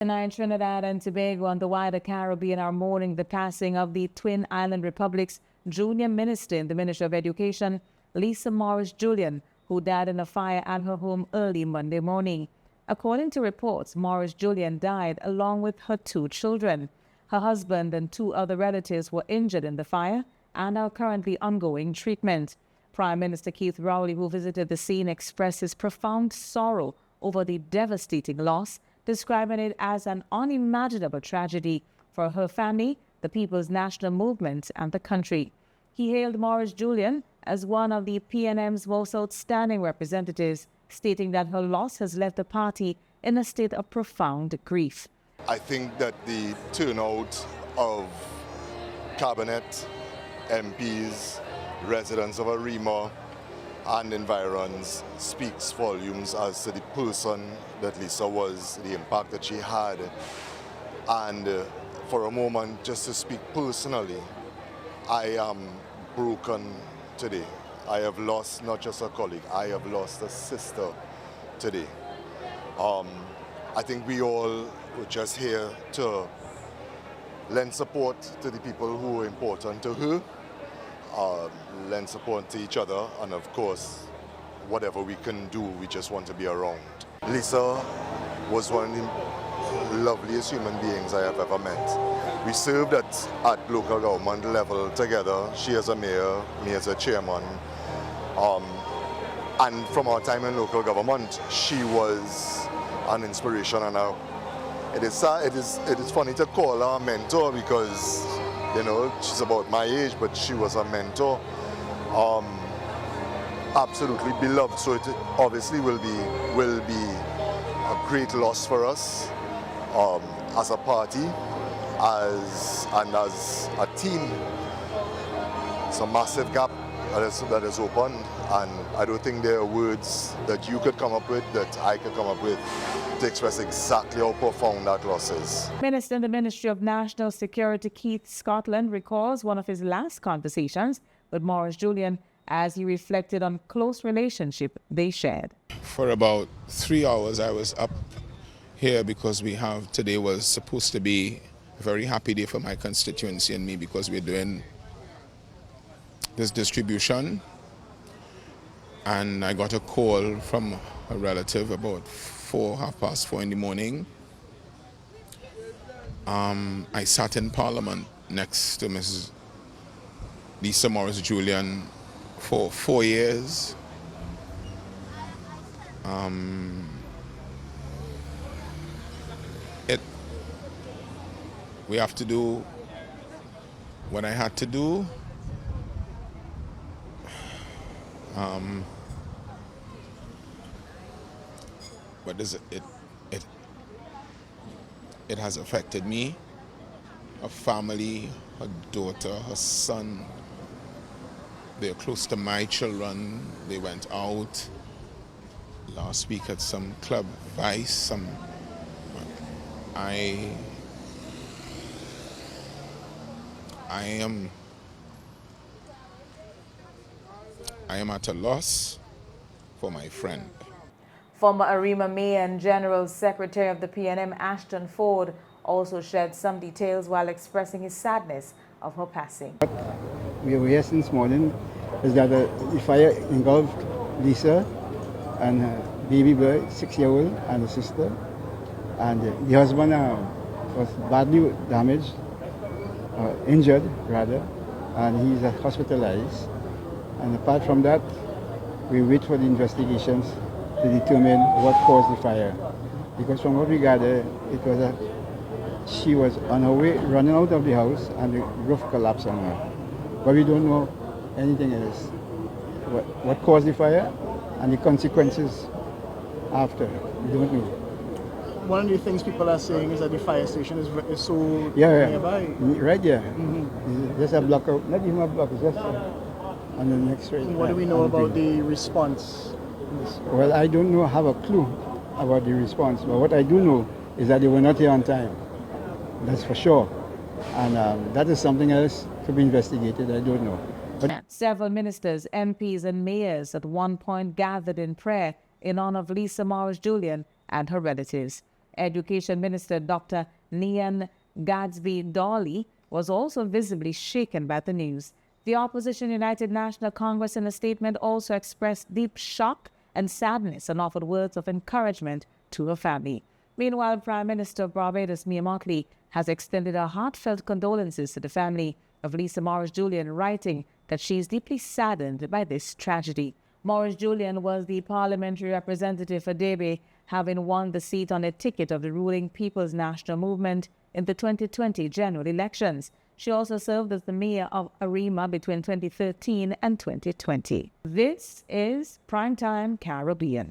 Tonight, Trinidad and Tobago and the wider Caribbean are mourning the passing of the Twin Island Republic's junior minister in the Ministry of Education, Lisa Morris Julian, who died in a fire at her home early Monday morning. According to reports, Morris Julian died along with her 2 children. Her husband and 2 other relatives were injured in the fire and are currently undergoing treatment. Prime Minister Keith Rowley, who visited the scene, expressed his profound sorrow over the devastating loss, describing it as an unimaginable tragedy for her family, the People's National Movement, and the country. He hailed Morris Julian as one of the PNM's most outstanding representatives, stating that her loss has left the party in a state of profound grief. I think that the turnout of cabinet, MPs, residents of Arima and environs speaks volumes as to the person that Lisa was, the impact that she had. And for a moment, just to speak personally, I am broken today. I have lost not just a colleague, I have lost a sister today. I think we all were just here to lend support to the people who are important to her, lend support to each other, and of course, whatever we can do, we just want to be around. Lisa was one of the loveliest human beings I have ever met. We served at local government level together, she as a mayor, me as a chairman. And from our time in local government, she was an inspiration, and it is funny to call her a mentor because, you know, she's about my age, but she was a mentor. Absolutely beloved, so it obviously will be a great loss for us as a party, as a team. It's a massive gap that is opened, and I don't think there are words that you could come up with, that I could come up with, to express exactly how profound that loss is. Minister in the Ministry of National Security Keith Scotland recalls one of his last conversations with Morris Julian as he reflected on close relationship they shared. For about 3 hours I was up here because today was supposed to be a very happy day for my constituency and me, because we're doing this distribution, and I got a call from a relative about 4:30 in the morning. I sat in Parliament next to Mrs. Lisa Morris Julian for 4 years. We have to do what I had to do. But it has affected me, her family, her daughter, her son. They're close to my children. They went out last week at some club vice. I am at a loss for my friend. Former Arima Mayor and General Secretary of the PNM, Ashton Ford, also shared some details while expressing his sadness of her passing. What we were here since morning is that the fire engulfed Lisa and her baby boy, 6-year-old, and a sister. And the husband was badly damaged, injured rather, and he's hospitalized. And apart from that, we wait for the investigations to determine what caused the fire. Because from what we gathered, she was on her way running out of the house and the roof collapsed on her. But we don't know anything else. What caused the fire and the consequences after, we don't know. One of the things people are saying is that the fire station is so nearby. Right there. Mm-hmm. There's a block, not even a block, it's just on the next street. What do we know about the response? Well, I don't know, have a clue about the response, but what I do know is that they were not here on time. That's for sure. And that is something else to be investigated, I don't know. But several ministers, MPs and mayors at one point gathered in prayer in honor of Lisa Morris Julian and her relatives. Education Minister Dr. Nian Gadsby-Dolly was also visibly shaken by the news. The Opposition United National Congress in a statement also expressed deep shock and sadness and offered words of encouragement to her family. Meanwhile, Prime Minister of Barbados, Mia Mottley, has extended her heartfelt condolences to the family of Lisa Morris-Julian, writing that she is deeply saddened by this tragedy. Morris-Julian was the parliamentary representative for Debe, having won the seat on a ticket of the ruling People's National Movement in the 2020 general elections. She also served as the mayor of Arima between 2013 and 2020. This is Primetime Caribbean.